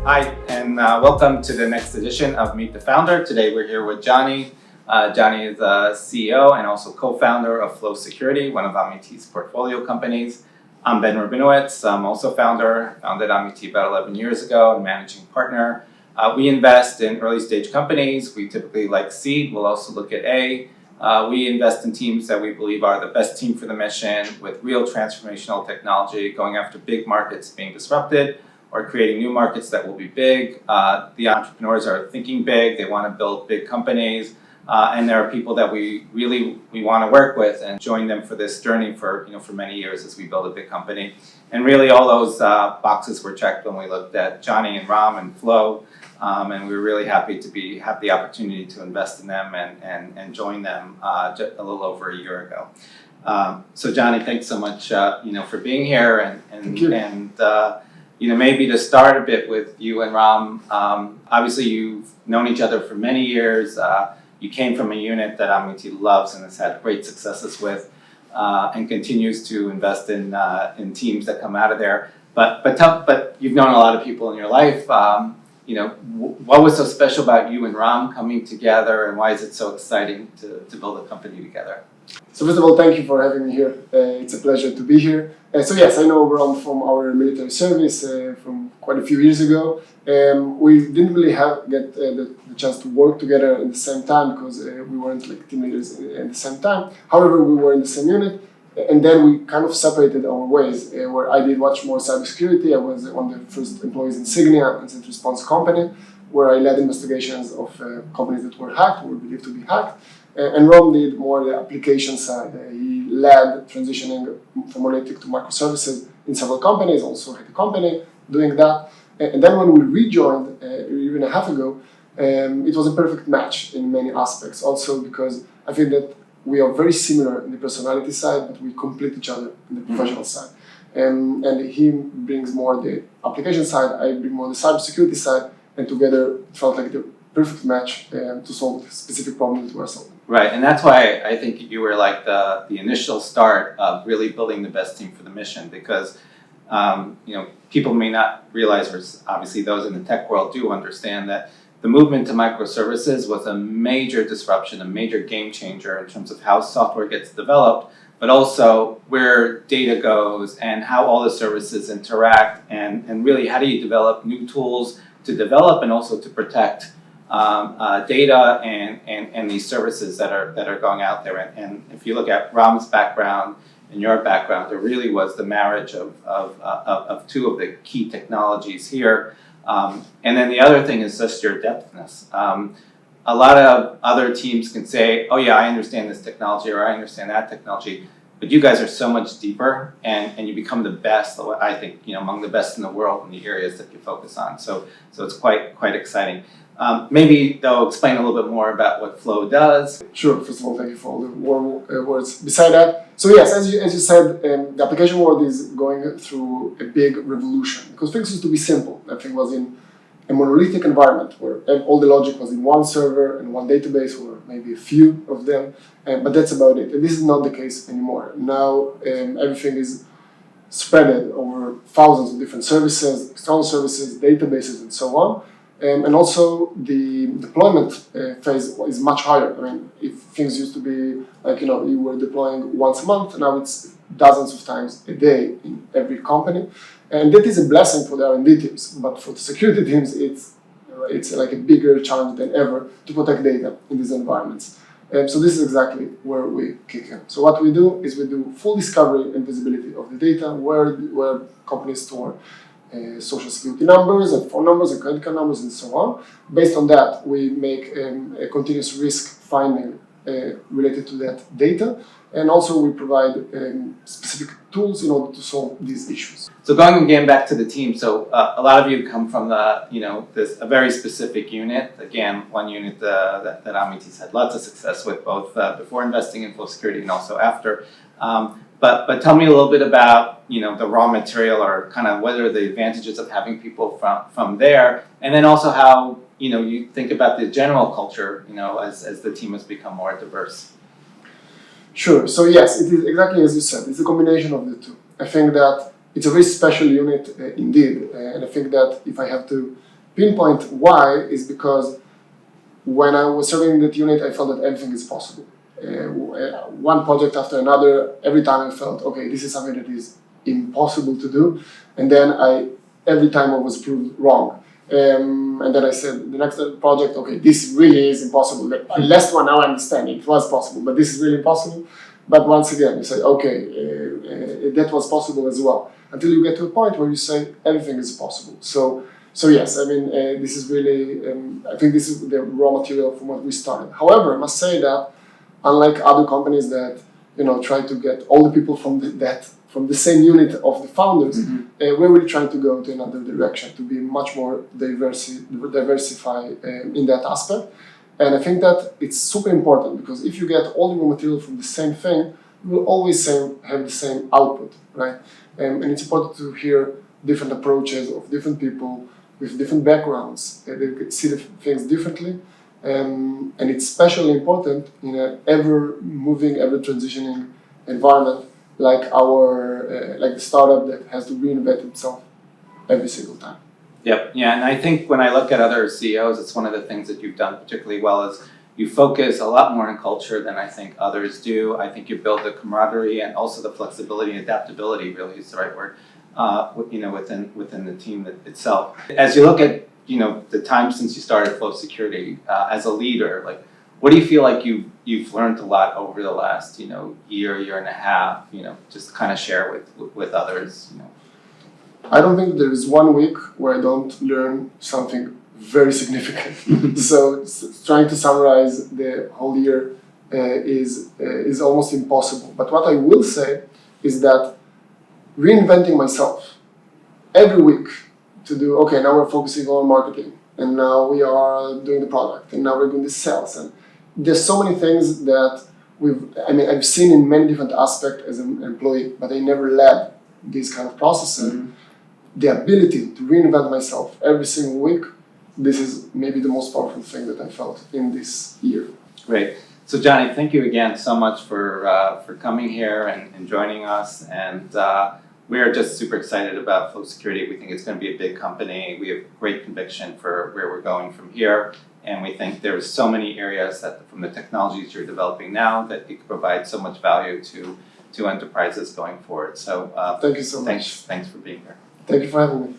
Hi, and welcome to the next edition of Meet the Founder. Today we're here with Johnny. Johnny is the CEO and also co-founder of Flow Security, one of AMITI's portfolio companies. I'm Ben Rabinowitz. I'm also founded AMITI about 11 years ago and managing partner. We invest in early stage companies. We typically like seed. We'll also look at A. We invest in teams that we believe are the best team for the mission with real transformational technology, going after big markets being disrupted or creating new markets that will be big. The entrepreneurs are thinking big. They want to build big companies. And there are people that we want to work with and join them for this journey for many years as we build a big company. And really all those boxes were checked when we looked at Johnny and Ram and Flow. And we were really happy to have the opportunity to invest in them and join them just a little over a year ago. So Johnny, thanks so much for being here and maybe to start a bit with you and Ram. Obviously you've known each other for many years. You came from a unit that AMITI loves and has had great successes with, and continues to invest in teams that come out of there. But you've known a lot of people in your life. What was so special about you and Ram coming together, and why is it so exciting to build a company together? So first of all, thank you for having me here. It's a pleasure to be here. So yes, I know Ram from our military service from quite a few years ago. We didn't really get the chance to work together at the same time because we weren't like team leaders at the same time. However, we were in the same unit, and then we kind of separated our ways. Where I did much more cybersecurity. I was one of the first employees in Signia, incident response company, where I led investigations of companies that were hacked or believed to be hacked. And Ram did more the application side. He led transitioning from monolithic to microservices in several companies, also had a company doing that. And then when we rejoined a year and a half ago, it was a perfect match in many aspects. Also because I think that we are very similar in the personality side, but we complete each other in the professional side. And he brings more the application side, I bring more the cybersecurity side, and together it felt like the perfect match to solve the specific problem that we're solving. Right, and that's why I think you were like the initial start of really building the best team for the mission, because people may not realize, or obviously those in the tech world do understand, that the movement to microservices was a major disruption, a major game changer in terms of how software gets developed, but also where data goes and how all the services interact, and really how do you develop new tools to develop and also to protect data and these services that are going out there. And if you look at Ram's background and your background, there really was the marriage of two of the key technologies here. And then the other thing is just your depthness. A lot of other teams can say, oh yeah, I understand this technology or I understand that technology, but you guys are so much deeper and you become the best, I think, among the best in the world in the areas that you focus on. So it's quite exciting. Maybe though, explain a little bit more about what Flow does. Sure. First of all, thank you for all the warm words. Beside that, so yes, as you said, the application world is going through a big revolution because things used to be simple. Everything was in a monolithic environment where all the logic was in one server and one database, or maybe a few of them, but that's about it. And this is not the case anymore. Now everything is spread over thousands of different services, external services, databases, and so on. And also the deployment phase is much higher. I mean, if things used to be like, you were deploying once a month, now it's dozens of times a day in every company. And that is a blessing for the R&D teams, but for the security teams, it's like a bigger challenge than ever to protect data in these environments. So this is exactly where we kick in. So what we do is we do full discovery and visibility of the data, where companies store social security numbers and phone numbers and credit card numbers and so on. Based on that, we make a continuous risk finding related to that data, and also we provide specific tools in order to solve these issues. So going again back to the team, so a lot of you come from a very specific unit. Again, one unit that AMITI's had lots of success with, both before investing in Flow Security and also after. But tell me a little bit about the raw material, or kind of what are the advantages of having people from there, and then also how you think about the general culture as the team has become more diverse. Sure. So yes, it is exactly as you said. It's a combination of the two. I think that it's a very special unit indeed, and I think that if I have to pinpoint why is because when I was serving in that unit, I felt that everything is possible. One project after another, every time I felt, okay, this is something that is impossible to do, and then every time I was proved wrong. And then I said, the next project, okay, this really is impossible. The last one, now I understand it was possible, but this is really impossible. But once again, you say, okay, that was possible as well. Until you get to a point where you say, everything is possible. So yes, I mean, this is really, I think this is the raw material from what we started. However, I must say that unlike other companies that, try to get all the people from the same unit of the founders, we're really trying to go to another direction, to be much more diversified in that aspect. And I think that it's super important because if you get all the raw material from the same thing, you will always have the same output, right? And it's important to hear different approaches of different people with different backgrounds. They see the things differently. And it's especially important in an ever-moving, ever-transitioning environment like like the startup that has to reinvent itself every single time. Yep. Yeah, and I think when I look at other CEOs, it's one of the things that you've done particularly well is you focus a lot more on culture than I think others do. I think you build the camaraderie and also the flexibility and adaptability, really is the right word, within the team itself. As you look at the time since you started Flow Security as a leader, like what do you feel like you've learned a lot over the last year and a half? Just kind of share with others. I don't think there is 1 week where I don't learn something very significant. So trying to summarize the whole year is almost impossible. But what I will say is that reinventing myself every week to do, okay, now we're focusing on marketing, and now we are doing the product, and now we're doing the sales. And there's so many things that I've seen in many different aspects as an employee, but I never led these kind of processes. The ability to reinvent myself every single week, this is maybe the most powerful thing that I felt in this year. Great. So Johnny, thank you again so much for coming here and joining us. And we are just super excited about Flow Security. We think it's going to be a big company. We have great conviction for where we're going from here. And we think there's so many areas that from the technologies you're developing now that it could provide so much value to enterprises going forward. So thank you so much. Thanks for being here. Thank you for having me.